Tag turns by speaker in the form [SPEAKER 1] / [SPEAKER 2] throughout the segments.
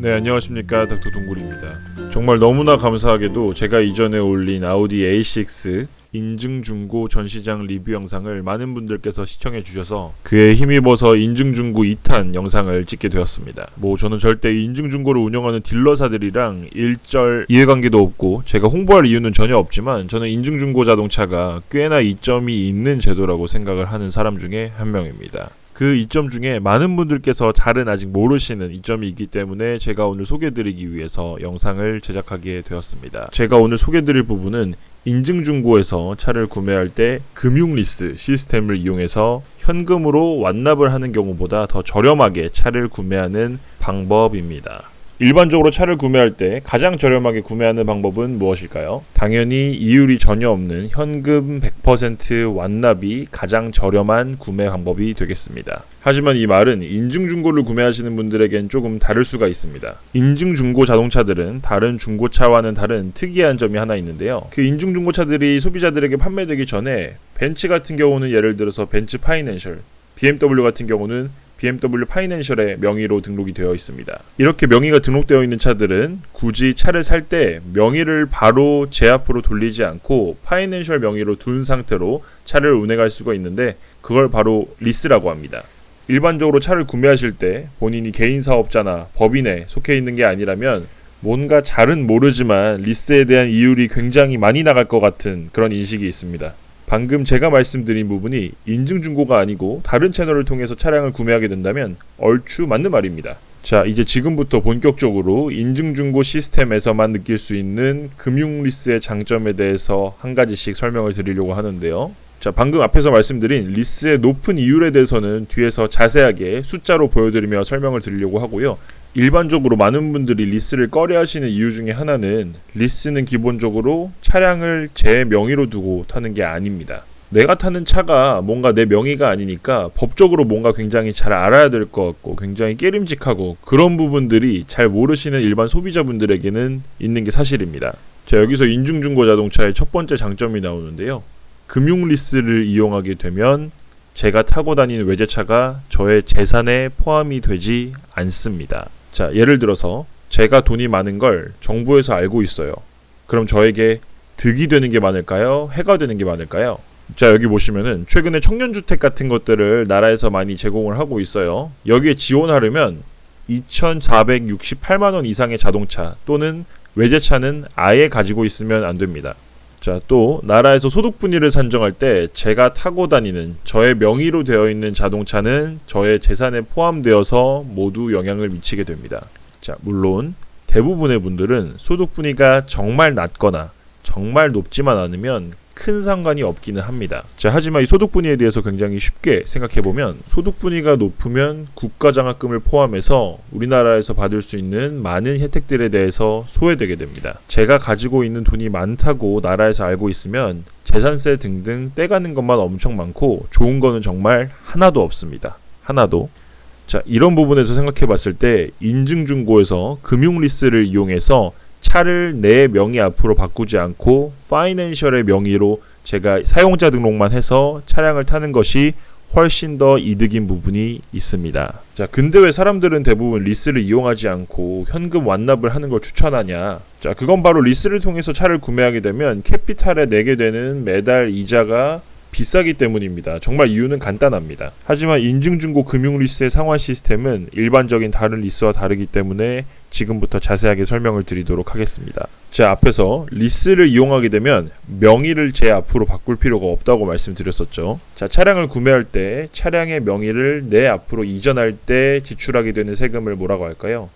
[SPEAKER 1] 네, 안녕하십니까, 닥터 동굴입니다. 정말 너무나 감사하게도 제가 이전에 올린 아우디 A6 인증중고 전시장 리뷰 영상을 많은 분들께서 시청해 주셔서 그에 힘입어서 인증중고 2탄 영상을 찍게 되었습니다. 저는 절대 인증중고를 운영하는 딜러사들이랑 일절 이해관계도 없고 제가 홍보할 이유는 전혀 없지만 저는 인증중고 자동차가 꽤나 이점이 있는 제도라고 생각을 하는 사람 중에 한 명입니다. 그 이점 중에 많은 분들께서 잘은 아직 모르시는 이점이 있기 때문에 제가 오늘 소개드리기 위해서 영상을 제작하게 되었습니다. 제가 오늘 소개드릴 부분은 인증중고에서 차를 구매할 때 금융리스 시스템을 이용해서 현금으로 완납을 하는 경우보다 더 저렴하게 차를 구매하는 방법입니다. 일반적으로 차를 구매할 때 가장 저렴하게 구매하는 방법은 무엇일까요? 당연히 이율이 전혀 없는 현금 100% 완납이 가장 저렴한 구매 방법이 되겠습니다. 하지만 이 말은 인증중고를 구매하시는 분들에겐 조금 다를 수가 있습니다. 인증중고 자동차들은 다른 중고차와는 다른 특이한 점이 하나 있는데요. 그 인증중고차들이 소비자들에게 판매되기 전에 벤츠 같은 경우는 예를 들어서 벤츠 파이낸셜, BMW 같은 경우는 BMW 파이낸셜의 명의로 등록이 되어 있습니다. 이렇게 명의가 등록되어 있는 차들은 굳이 차를 살 때 명의를 바로 제 앞으로 돌리지 않고 파이낸셜 명의로 둔 상태로 차를 운행할 수가 있는데 그걸 바로 리스라고 합니다. 일반적으로 차를 구매하실 때 본인이 개인 사업자나 법인에 속해 있는 게 아니라면 뭔가 잘은 모르지만 리스에 대한 이율이 굉장히 많이 나갈 것 같은 그런 인식이 있습니다. 방금 제가 말씀드린 부분이 인증중고가 아니고 다른 채널을 통해서 차량을 구매하게 된다면 얼추 맞는 말입니다. 자, 이제 지금부터 본격적으로 인증중고 시스템에서만 느낄 수 있는 금융리스의 장점에 대해서 한 가지씩 설명을 드리려고 하는데요. 자, 방금 앞에서 말씀드린 리스의 높은 이율에 대해서는 뒤에서 자세하게 숫자로 보여드리며 설명을 드리려고 하고요. 일반적으로 많은 분들이 리스를 꺼려하시는 이유 중에 하나는 리스는 기본적으로 차량을 제 명의로 두고 타는 게 아닙니다. 내가 타는 차가 뭔가 내 명의가 아니니까 법적으로 뭔가 굉장히 잘 알아야 될 것 같고 굉장히 깨림직하고 그런 부분들이 잘 모르시는 일반 소비자분들에게는 있는 게 사실입니다. 자, 여기서 인증중고 자동차의 첫 번째 장점이 나오는데요. 금융리스를 이용하게 되면 제가 타고 다니는 외제차가 저의 재산에 포함이 되지 않습니다. 자, 예를 들어서 제가 돈이 많은 걸 정부에서 알고 있어요. 그럼 저에게 득이 되는 게 많을까요? 해가 되는 게 많을까요? 자, 여기 보시면은 최근에 청년주택 같은 것들을 나라에서 많이 제공을 하고 있어요. 여기에 지원하려면 2,468만 원 이상의 자동차 또는 외제차는 아예 가지고 있으면 안 됩니다. 자, 또 나라에서 소득분위를 산정할 때 제가 타고 다니는 저의 명의로 되어 있는 자동차는 저의 재산에 포함되어서 모두 영향을 미치게 됩니다. 자, 물론 대부분의 분들은 소득분위가 정말 낮거나 정말 높지만 않으면 큰 상관이 없기는 합니다. 자, 하지만 이 소득분위에 대해서 굉장히 쉽게 생각해보면 소득분위가 높으면 국가장학금을 포함해서 우리나라에서 받을 수 있는 많은 혜택들에 대해서 소외되게 됩니다. 제가 가지고 있는 돈이 많다고 나라에서 알고 있으면 재산세 등등 떼가는 것만 엄청 많고 좋은 거는 정말 하나도 없습니다. 하나도. 자, 이런 부분에서 생각해봤을 때 인증중고에서 금융리스를 이용해서 차를 내 명의 앞으로 바꾸지 않고 파이낸셜의 명의로 제가 사용자 등록만 해서 차량을 타는 것이 훨씬 더 이득인 부분이 있습니다. 자, 근데 왜 사람들은 대부분 리스를 이용하지 않고 현금 완납을 하는 걸 추천하냐? 자, 그건 바로 리스를 통해서 차를 구매하게 되면 캐피탈에 내게 되는 매달 이자가 비싸기 때문입니다. 정말 이유는 간단합니다. 하지만 인증중고 금융리스의 상환 시스템은 일반적인 다른 리스와 다르기 때문에 지금부터 자세하게 설명을 드리도록 하겠습니다. 제 앞에서 리스를 이용하게 되면 명의를 제 앞으로 바꿀 필요가 없다고 말씀드렸었죠. 자, 차량을 구매할 때 차량의 명의를 내 앞으로 이전할 때 지출하게 되는 세금을 뭐라고 할까요?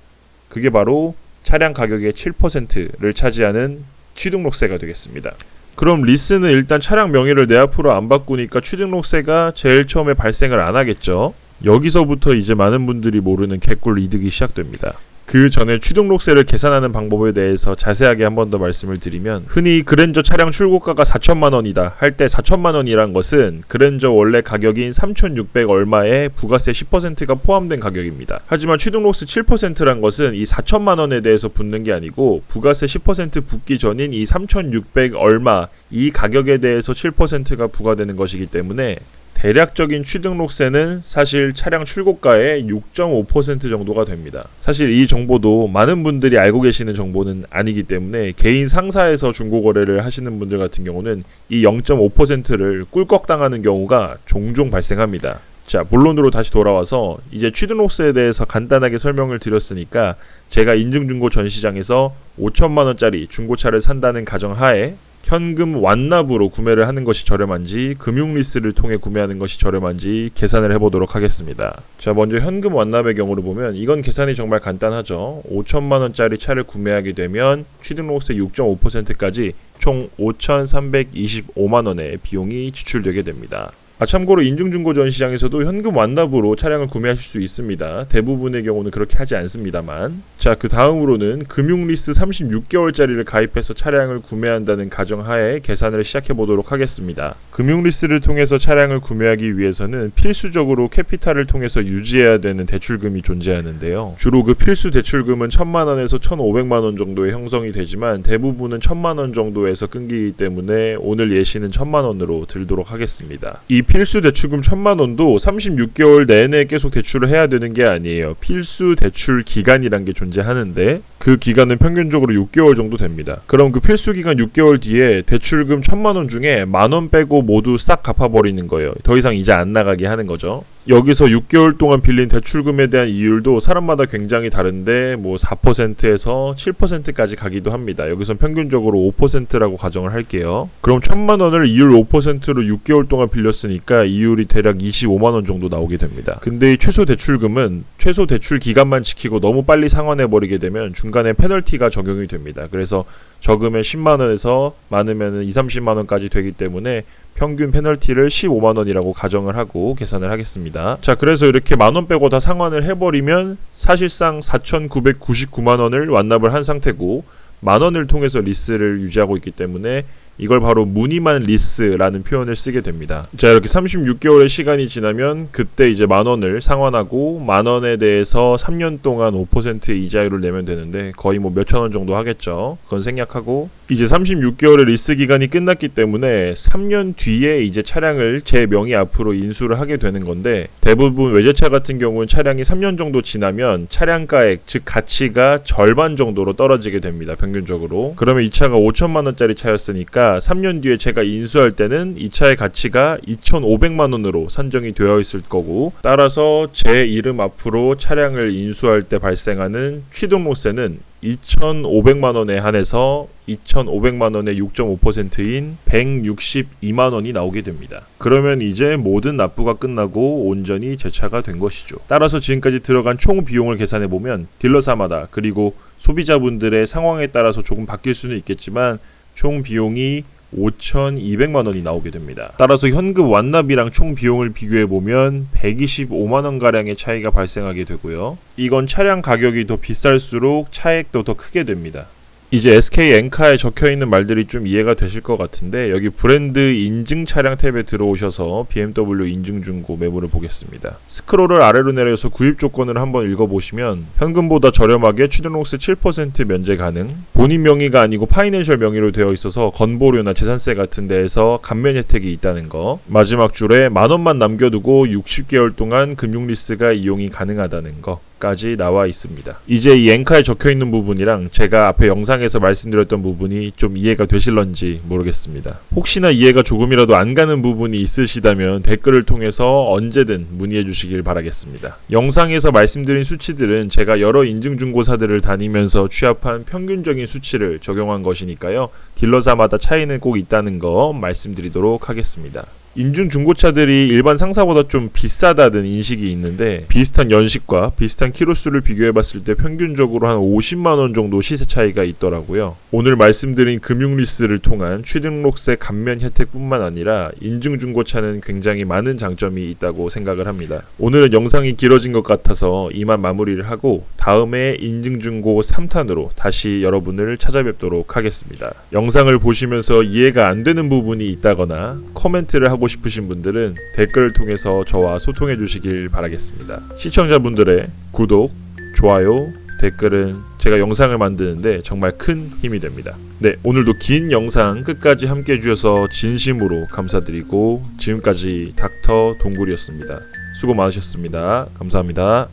[SPEAKER 1] 그게 바로 차량 가격의 7%를 차지하는 취등록세가 되겠습니다. 그럼 리스는 일단 차량 명의를 내 앞으로 안 바꾸니까 취등록세가 제일 처음에 발생을 안 하겠죠. 여기서부터 이제 많은 분들이 모르는 개꿀 이득이 시작됩니다. 그 전에 취등록세를 계산하는 방법에 대해서 자세하게 한 번 더 말씀을 드리면 흔히 그랜저 차량 출고가가 4천만 원이다 할 때 4천만 원이란 것은 그랜저 원래 가격인 3,600 얼마에 부가세 10%가 포함된 가격입니다. 하지만 취등록세 7%란 것은 이 4천만 원에 대해서 붙는 게 아니고 부가세 10% 붙기 전인 이 3,600 얼마 이 가격에 대해서 7%가 부과되는 것이기 때문에 대략적인 취등록세는 사실 차량 출고가의 6.5% 정도가 됩니다. 사실 이 정보도 많은 분들이 알고 계시는 정보는 아니기 때문에 개인 상사에서 중고거래를 하시는 분들 같은 경우는 이 0.5%를 꿀꺽당하는 경우가 종종 발생합니다. 자, 본론으로 다시 돌아와서 이제 취등록세에 대해서 간단하게 설명을 드렸으니까 제가 인증중고 전시장에서 5천만원짜리 중고차를 산다는 가정하에 현금 완납으로 구매를 하는 것이 저렴한지 금융리스를 통해 구매하는 것이 저렴한지 계산을 해보도록 하겠습니다. 자, 먼저 현금 완납의 경우를 보면 이건 계산이 정말 간단하죠. 5천만원짜리 차를 구매하게 되면 취등록세 6.5%까지 총 5,325만원의 비용이 지출되게 됩니다. 참고로 인증중고 전시장에서도 현금 완납으로 차량을 구매하실 수 있습니다. 대부분의 경우는 그렇게 하지 않습니다만. 자, 그 다음으로는 금융리스 36개월짜리를 가입해서 차량을 구매한다는 가정하에 계산을 시작해 보도록 하겠습니다. 금융리스를 통해서 차량을 구매하기 위해서는 필수적으로 캐피탈을 통해서 유지해야 되는 대출금이 존재하는데요. 주로 그 필수 대출금은 1,000만원에서 1,500만원 정도의 형성이 되지만 대부분은 1,000만원 정도에서 끊기기 때문에 오늘 예시는 1,000만원으로 들도록 하겠습니다. 이 필수 대출금 1,000만원도 36개월 내내 계속 대출을 해야 되는 게 아니에요. 필수 대출 기간이란 게 존재하는데 그 기간은 평균적으로 6개월 정도 됩니다. 그럼 그 필수 기간 6개월 뒤에 대출금 1,000만원 중에 만원 빼고 모두 싹 갚아버리는 거예요. 더 이상 이자 안 나가게 하는 거죠. 여기서 6개월 동안 빌린 대출금에 대한 이율도 사람마다 굉장히 다른데 뭐 4%에서 7%까지 가기도 합니다. 여기선 평균적으로 5%라고 가정을 할게요. 그럼 1,000만원을 이율 5%로 6개월 동안 빌렸으니까 이율이 대략 25만원 정도 나오게 됩니다. 근데 이 최소 대출금은 최소 대출 기간만 지키고 너무 빨리 상환해버리게 되면 중간에 페널티가 적용이 됩니다. 그래서 적으면 10만원에서 많으면 20-30만원까지 되기 때문에 평균 페널티를 15만원이라고 가정을 하고 계산을 하겠습니다. 자, 그래서 이렇게 만원 빼고 다 상환을 해버리면 사실상 4,999만원을 완납을 한 상태고 만원을 통해서 리스를 유지하고 있기 때문에 이걸 바로 무늬만 리스라는 표현을 쓰게 됩니다. 자, 이렇게 36개월의 시간이 지나면 그때 이제 만원을 상환하고 만원에 대해서 3년 동안 5%의 이자율을 내면 되는데 거의 뭐 몇천원 정도 하겠죠. 그건 생략하고 이제 36개월의 리스 기간이 끝났기 때문에 3년 뒤에 이제 차량을 제 명의 앞으로 인수를 하게 되는 건데 대부분 외제차 같은 경우는 차량이 3년 정도 지나면 차량가액 즉 가치가 절반 정도로 떨어지게 됩니다. 평균적으로. 그러면 이 차가 5천만원짜리 차였으니까 3년 뒤에 제가 인수할 때는 이 차의 가치가 2,500만원으로 산정이 되어 있을 거고 따라서 제 이름 앞으로 차량을 인수할 때 발생하는 취등록세는 2,500만원에 한해서 2,500만원의 6.5%인 162만원이 나오게 됩니다. 그러면 이제 모든 납부가 끝나고 온전히 제 차가 된 것이죠. 따라서 지금까지 들어간 총 비용을 계산해보면 딜러사마다 그리고 소비자분들의 상황에 따라서 조금 바뀔 수는 있겠지만 총 비용이 5,200만원이 나오게 됩니다. 따라서 현금 완납이랑 총 비용을 비교해보면 125만원가량의 차이가 발생하게 되고요. 이건 차량 가격이 더 비쌀수록 차액도 더 크게 됩니다. 이제 SK 엔카에 적혀있는 말들이 좀 이해가 되실 것 같은데 여기 브랜드 인증 차량 탭에 들어오셔서 BMW 인증중고 매물을 보겠습니다. 스크롤을 아래로 내려서 구입 조건을 한번 읽어보시면 현금보다 저렴하게 취등록세 7% 면제 가능, 본인 명의가 아니고 파이낸셜 명의로 되어 있어서 건보료나 재산세 같은 데에서 감면 혜택이 있다는 거, 마지막 줄에 만원만 남겨두고 60개월 동안 금융리스가 이용이 가능하다는 거 까지 나와 있습니다. 이제 이 엔카에 적혀있는 부분이랑 제가 앞에 영상에서 말씀드렸던 부분이 좀 이해가 되실런지 모르겠습니다. 혹시나 이해가 조금이라도 안 가는 부분이 있으시다면 댓글을 통해서 언제든 문의해 주시길 바라겠습니다. 영상에서 말씀드린 수치들은 제가 여러 인증중고사들을 다니면서 취합한 평균적인 수치를 적용한 것이니까요. 딜러사마다 차이는 꼭 있다는 거 말씀드리도록 하겠습니다. 인증 중고차들이 일반 상사보다 좀 비싸다는 인식이 있는데 비슷한 연식과 비슷한 키로수를 비교해봤을 때 평균적으로 한 50만원 정도 시세 차이가 있더라고요. 오늘 말씀드린 금융리스를 통한 취등록세 감면 혜택뿐만 아니라 인증 중고차는 굉장히 많은 장점이 있다고 생각을 합니다. 오늘은 영상이 길어진 것 같아서 이만 마무리를 하고 다음에 인증 중고 3탄으로 다시 여러분을 찾아뵙도록 하겠습니다. 영상을 보시면서 이해가 안 되는 부분이 있다거나 코멘트를 하고 싶으신 분들은 댓글을 통해서 저와 소통해 주시길 바라겠습니다. 시청자분들의 구독, 좋아요, 댓글은 제가 영상을 만드는데 정말 큰 힘이 됩니다. 네, 오늘도 긴 영상 끝까지 함께 해주셔서 진심으로 감사드리고 지금까지 닥터 동굴이었습니다. 수고 많으셨습니다. 감사합니다.